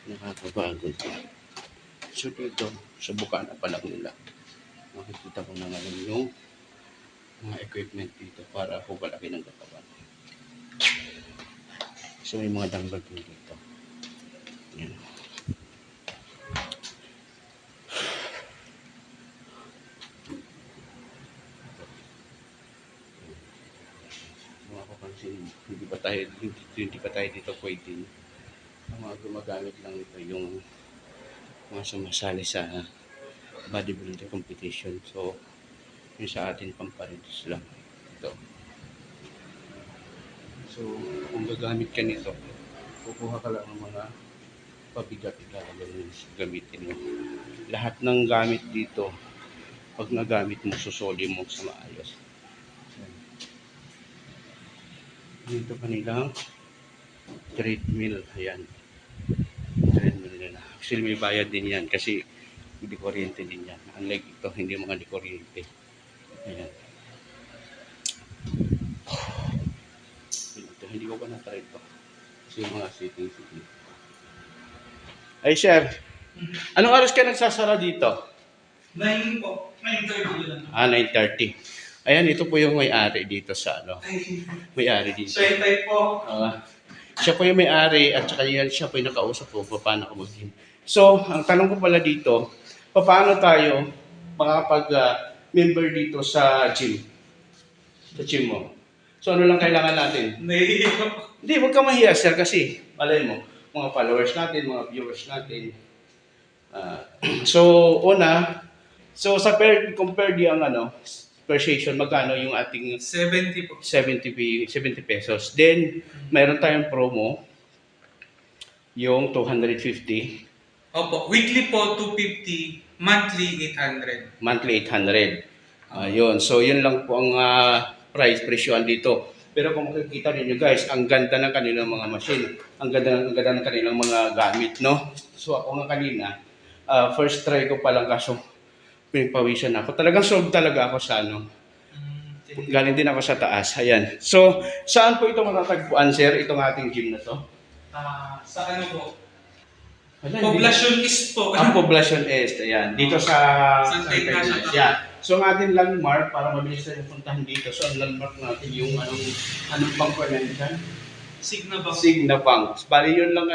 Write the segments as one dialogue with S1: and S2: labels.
S1: Nakakapagod. So dito, sa bukana pa lang nila, makikita ko na ngayon yung mga equipment dito para pupalaki ng katawan. So may mga dumbbell din dito. Yan. Mga kapansin, hindi pa tayo dito pwedeng ang mga gumagamit lang ito yung mga sumasali sa bodybuilding competition. So, yung sa atin pampareduce lang. Ito. So, kung gagamit ka nito, kukuha ka lang ng mga pabigat ilalagay gamitin mo. Lahat ng gamit dito, pag nagamit mo, susoli mo sa maayos. Dito kanilang treadmill. Ayan. Treadmill nila. Actually, may bayad din yan kasi hindi kuryente din yan. Unlike ito, hindi mga di kuryente. Ayan. Ito, hindi ko pa na-try ito. Kasi yung mga sitting. Ay, sir. Anong oras ka nagsasara dito?
S2: 9 po. 9:30 lang.
S1: 9:30. Ayan, ito po yung may-ari dito sa ano. May-ari dito.
S2: Same type po.
S1: Siya po yung may-ari at saka yan, siya po yung nakausap ko paano ako mag-gym. So, ang tanong ko pala dito, paano tayo makapag-member dito sa gym? Sa gym mo. So, ano lang kailangan natin?
S2: Nahihiya po.
S1: Hindi, huwag ka mahiya, sir, kasi malay mo, mga followers natin, mga viewers natin. So sa compare di ang per session, magkano yung ating
S2: 70 po.
S1: 70 pesos. Then, mayroon tayong promo, yung 250.
S2: Opo. Weekly po, 250. Monthly, 800.
S1: Monthly, 800. Yun. So, yun lang po ang presyoan dito. Pero kung makikita ninyo guys, ang ganda ng kanilang mga machine. Ang ganda ng kanilang mga gamit, no? So, ako nga kanina, first try ko pa lang kaso pinagpawisan ako. Talagang sold talaga ako sa galing din ako sa taas. Ayan. So, saan po ito matatagpuan, sir? Itong ating gym na to?
S2: Sa ano po?
S1: Poblacion
S2: East po.
S1: Ang Poblacion East. Ayan. Dito sa
S2: Santa Ignacia.
S1: Yeah. So, ang ating landmark, para mabilis tayo puntahan dito. So, ang landmark natin yung anong bangko na yan?
S2: Signa Bank.
S1: Signa Bank. Bali, yun lang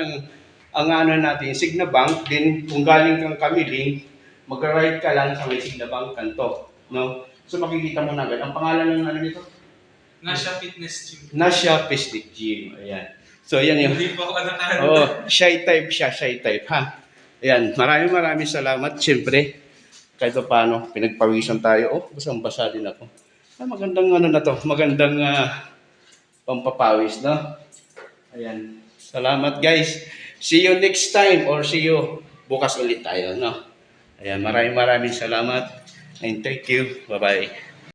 S1: ang ano natin, Signa Bank. Then, kung galing kang Kamiling, mag-right ka lang sa may Signa Bank kanto. No? So, makikita mo na agad. Ang pangalan ng ano nito?
S2: Nasha Fitness Gym.
S1: Nasha Fitness Gym. Ayan. So, yan yung...
S2: Hindi po ako nakahanda.
S1: Oh, shy type siya, shy type, ha? Ayan, maraming salamat. Siyempre, kahit paano, pinagpawisan tayo. Oh, basang-basa din ako. Magandang ano na to, magandang pampapawis, no? Ayan. Salamat, guys. See you next time or see you bukas ulit tayo, no? Ayan, maraming salamat. And thank you. Bye-bye.